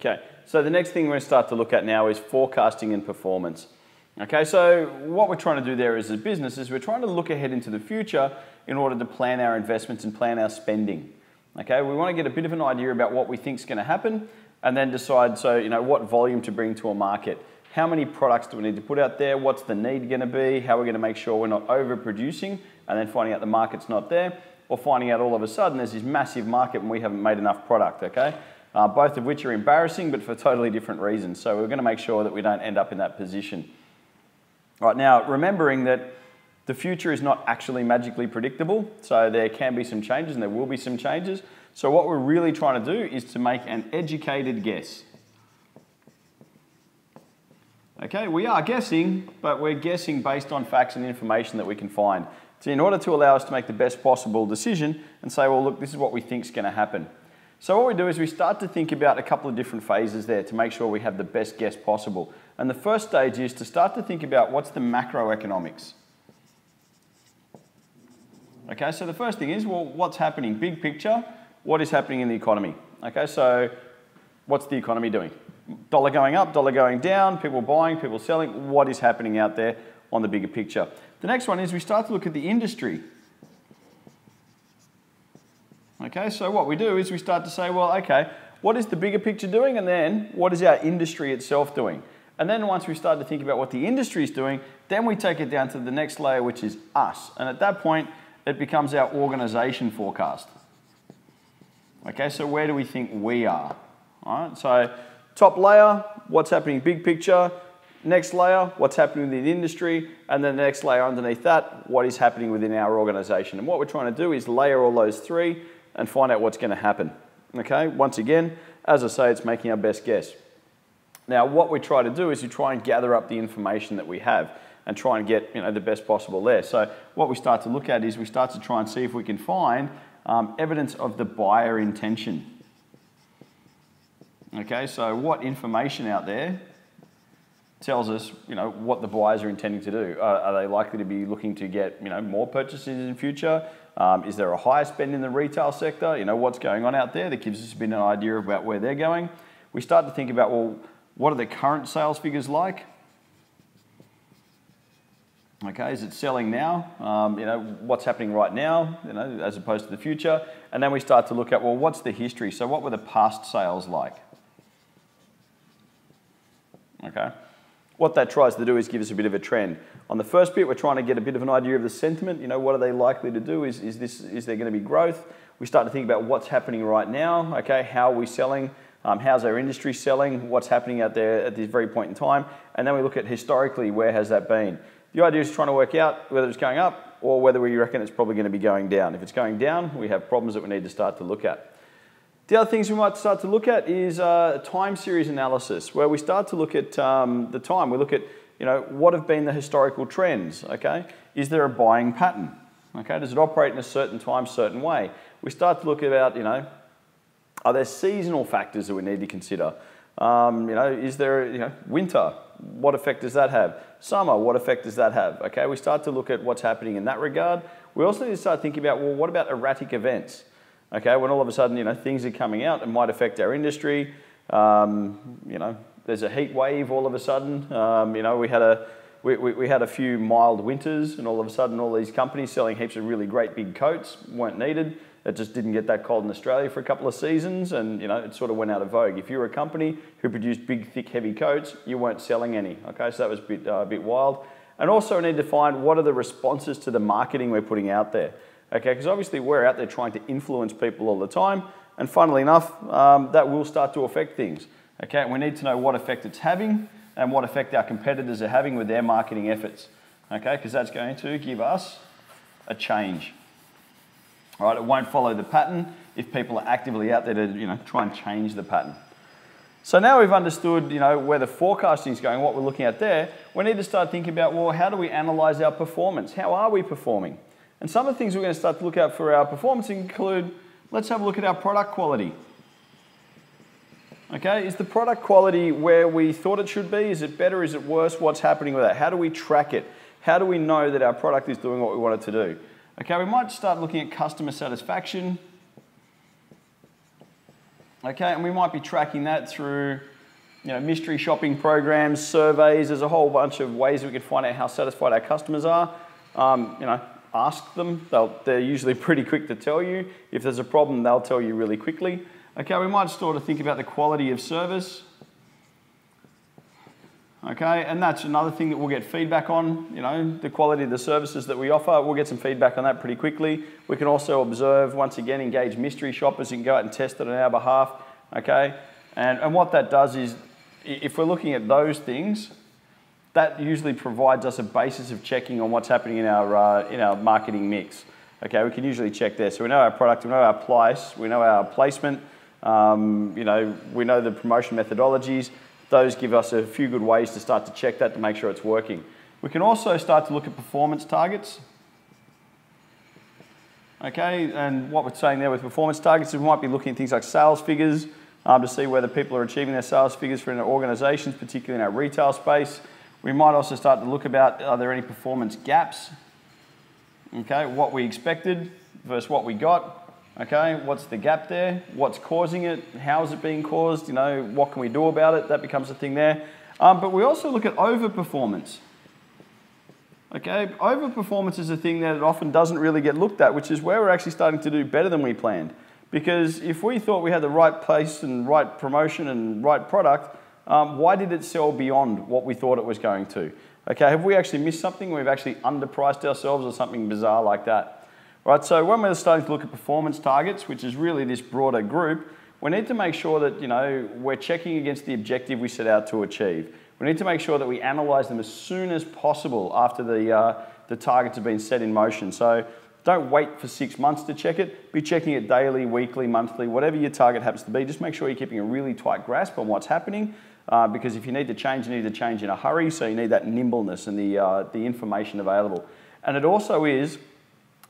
Okay, so the next thing we're going to start to look at now is forecasting and performance. Okay, so what we're trying to do there as a business is we're trying to look ahead into the future in order to plan our investments and plan our spending. Okay, we want to get a bit of an idea about what we think is going to happen and then decide, so, what volume to bring to a market. How many products do we need to put out there? What's the need going to be? How are we going to make sure we're not overproducing and then finding out the market's not there, or finding out all of a sudden there's this massive market and we haven't made enough product, okay? Both of which are embarrassing, but for totally different reasons. So we're going to make sure that we don't end up in that position. All right, now, remembering that the future is not actually magically predictable, so there can be some changes and there will be some changes. So what we're really trying to do is to make an educated guess. Okay, we are guessing, but we're guessing based on facts and information that we can find. So in order to allow us to make the best possible decision and say, well, look, this is what we think is going to happen. So what we do is we start to think about a couple of different phases there to make sure we have the best guess possible. And the first stage is to start to think about what's the macroeconomics. Okay, so the first thing is, well, what's happening? Big picture, what is happening in the economy? Okay, so what's the economy doing? Dollar going up, dollar going down, people buying, people selling. What is happening out there on the bigger picture? The next one is we start to look at the industry. Okay, so what we do is we start to say, well, okay, what is the bigger picture doing? And then what is our industry itself doing? And then once we start to think about what the industry is doing, then we take it down to the next layer, which is us. And at that point, it becomes our organization forecast. Okay, so where do we think we are? All right, so top layer, what's happening big picture. Next layer, what's happening within the industry. And then the next layer underneath that, what is happening within our organization. And what we're trying to do is layer all those three and find out what's going to happen. Okay, once again, as I say, it's making our best guess. Now, what we try to do is we try and gather up the information that we have and try and get the best possible there. So what we start to look at is we start to try and see if we can find evidence of the buyer intention. Okay, so what information out there tells us, what the buyers are intending to do. Are they likely to be looking to get, more purchases in future? Is there a higher spend in the retail sector? What's going on out there that gives us a bit of an idea about where they're going. We start to think about, well, what are the current sales figures like? Okay, is it selling now? What's happening right now, as opposed to the future? And then we start to look at, well, what's the history? So what were the past sales like? Okay. What that tries to do is give us a bit of a trend. On the first bit, we're trying to get a bit of an idea of the sentiment. What are they likely to do? Is there going to be growth? We start to think about what's happening right now. Okay, how are we selling? How's our industry selling? What's happening out there at this very point in time? And then we look at historically, where has that been? The idea is trying to work out whether it's going up or whether we reckon it's probably going to be going down. If it's going down, we have problems that we need to start to look at. The other things we might start to look at is time series analysis, where we start to look at the time. We look at, what have been the historical trends, okay? Is there a buying pattern? Okay, does it operate in a certain time, certain way? We start to look about, are there seasonal factors that we need to consider? Is there, winter? What effect does that have? Summer, what effect does that have? Okay, we start to look at what's happening in that regard. We also need to start thinking about, well, what about erratic events? Okay, when all of a sudden, things are coming out that might affect our industry. There's a heat wave all of a sudden. We had a few mild winters, and all of a sudden, all these companies selling heaps of really great big coats weren't needed. It just didn't get that cold in Australia for a couple of seasons, and it sort of went out of vogue. If you were a company who produced big, thick, heavy coats, you weren't selling any. Okay, so that was a bit wild. And also, we need to find what are the responses to the marketing we're putting out there. Okay, because obviously we're out there trying to influence people all the time, and funnily enough, that will start to affect things. Okay, and we need to know what effect it's having and what effect our competitors are having with their marketing efforts. Okay, because that's going to give us a change. All right, it won't follow the pattern if people are actively out there to try and change the pattern. So now we've understood where the forecasting is going, what we're looking at there. We need to start thinking about, well, how do we analyze our performance? How are we performing? And some of the things we're going to start to look at for our performance include, let's have a look at our product quality. Okay, is the product quality where we thought it should be? Is it better? Is it worse? What's happening with that? How do we track it? How do we know that our product is doing what we want it to do? Okay, we might start looking at customer satisfaction. Okay, and we might be tracking that through mystery shopping programs, surveys. There's a whole bunch of ways we can find out how satisfied our customers are. Ask them. They're usually pretty quick to tell you. If there's a problem, they'll tell you really quickly. Okay, we might sort of think about the quality of service. Okay, and that's another thing that we'll get feedback on, the quality of the services that we offer. We'll get some feedback on that pretty quickly. We can also observe, once again, engage mystery shoppers who can go out and test it on our behalf. Okay, and what that does is, if we're looking at those things, that usually provides us a basis of checking on what's happening in our marketing mix. Okay, we can usually check there. So we know our product, we know our price, we know our placement, we know the promotion methodologies. Those give us a few good ways to start to check that to make sure it's working. We can also start to look at performance targets. Okay, and what we're saying there with performance targets is we might be looking at things like sales figures to see whether people are achieving their sales figures for our organisations, particularly in our retail space. We might also start to look about, are there any performance gaps? Okay, what we expected versus what we got. Okay, what's the gap there? What's causing it? How is it being caused? What can we do about it? That becomes a thing there. But we also look at overperformance. Okay, overperformance is a thing that often doesn't really get looked at, which is where we're actually starting to do better than we planned. Because if we thought we had the right place and right promotion and right product, why did it sell beyond what we thought it was going to? Okay, have we actually missed something? We've actually underpriced ourselves or something bizarre like that. Right, so when we're starting to look at performance targets, which is really this broader group, we need to make sure that we're checking against the objective we set out to achieve. We need to make sure that we analyse them as soon as possible after the targets have been set in motion. So don't wait for 6 months to check it. Be checking it daily, weekly, monthly, whatever your target happens to be. Just make sure you're keeping a really tight grasp on what's happening, because if you need to change, you need to change in a hurry. So you need that nimbleness and the information available. And it also is.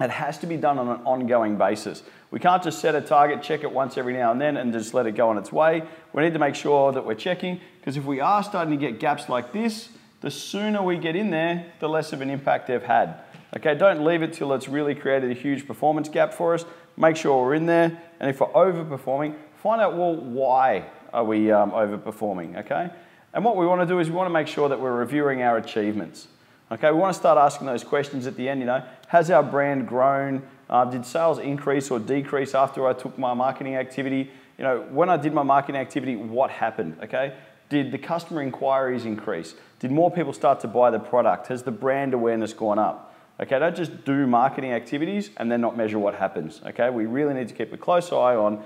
It has to be done on an ongoing basis. We can't just set a target, check it once every now and then, and just let it go on its way. We need to make sure that we're checking, because if we are starting to get gaps like this, the sooner we get in there, the less of an impact they've had. Okay, don't leave it till it's really created a huge performance gap for us. Make sure we're in there, and if we're overperforming, find out, well, why are we overperforming, okay? And what we want to do is we want to make sure that we're reviewing our achievements. Okay, we want to start asking those questions at the end, has our brand grown? Did sales increase or decrease after I took my marketing activity? When I did my marketing activity, what happened, okay? Did the customer inquiries increase? Did more people start to buy the product? Has the brand awareness gone up? Okay, don't just do marketing activities and then not measure what happens, okay? We really need to keep a close eye on,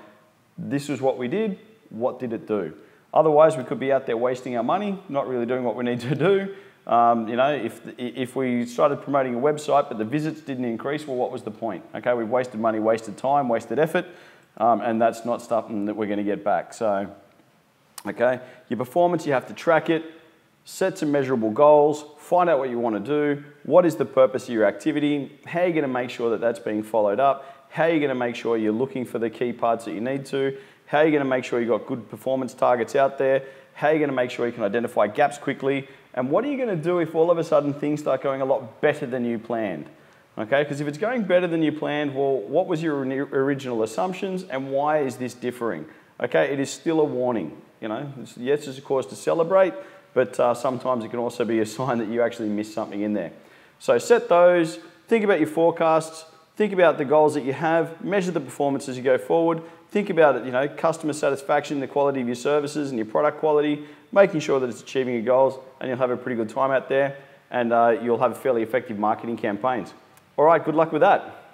this is what we did, what did it do? Otherwise, we could be out there wasting our money, not really doing what we need to do. If we started promoting a website but the visits didn't increase, well, what was the point? Okay, we've wasted money, wasted time, wasted effort, and that's not something that we're going to get back. So, okay, your performance, you have to track it, set some measurable goals, find out what you want to do, what is the purpose of your activity, how are you going to make sure that that's being followed up, how are you going to make sure you're looking for the key parts that you need to, how are you going to make sure you've got good performance targets out there, how are you going to make sure you can identify gaps quickly, and what are you going to do if all of a sudden things start going a lot better than you planned? Okay, because if it's going better than you planned, well, what was your original assumptions and why is this differing? Okay, it is still a warning. Yes, it's a cause to celebrate, but sometimes it can also be a sign that you actually missed something in there. So set those, think about your forecasts, think about the goals that you have, measure the performance as you go forward, think about it, customer satisfaction, the quality of your services and your product quality, making sure that it's achieving your goals, and you'll have a pretty good time out there, and you'll have fairly effective marketing campaigns. All right, good luck with that.